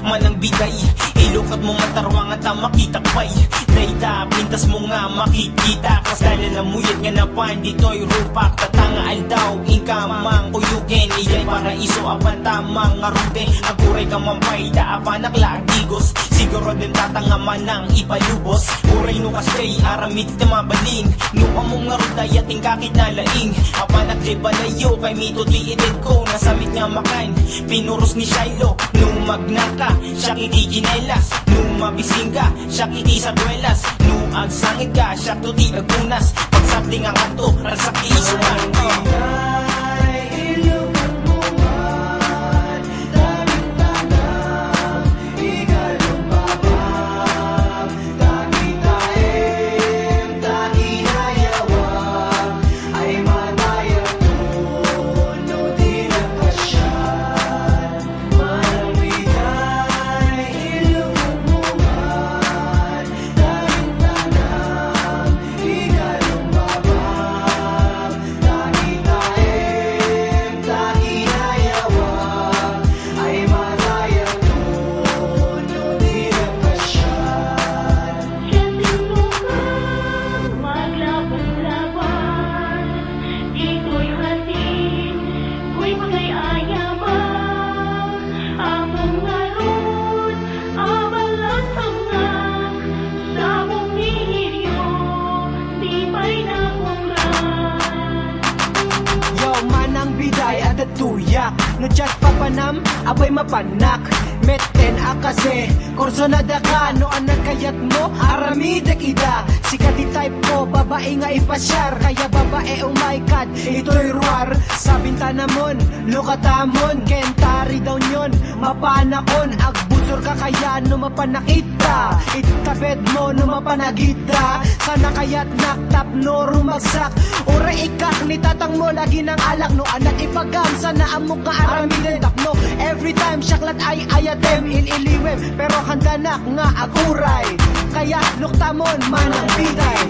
Manang bigay, ilukat mo matarwang at makita pa'y naita, pintas mo nga makikita. Kasala na muyat nga na pan, dito'y rupak tatanga aldaw, inkamang kuyugin iyay paraiso apan tamang ngarude. Aguray ka mampay, daapan naklagigos, siguro din tatanga manang ipalubos. Uray no kastay, aramit iti mabaling, no among ngaruday ating kakit na laing. Apan nakjay balayo, kay mito di edit ko, nasamit nga makain, pinuros ni Shiloh. Nung magnaka, siya kiti ginelas, nung mabising ka, siya kiti sa duelas, nung agsangit ka, siya tuti agunas, pagsabding ang kanto, rasaki isuman. Tuyak, no chat papanam, abay mapanak. Meten akase, kurso na daka, no anak kayat mo, aramidek ida. Sikati type ko, babae nga ipasyar, kaya babae oh my god, ito'y ruar. Sabinta namon, lukatamon, kentari daw nyon, mapanakon, agbusor ka kaya no mapanakita. Itabed mo no mapanagita, sana kaya't naktap no rumagsak. Ura ikak ni tatang mo, lagi ng alak, no anak ipagam, sana amok ka aramidek no. Every time syaklat ay ayatem ililiwem, pero handa nak nga aguray, kaya luktamon manang biday.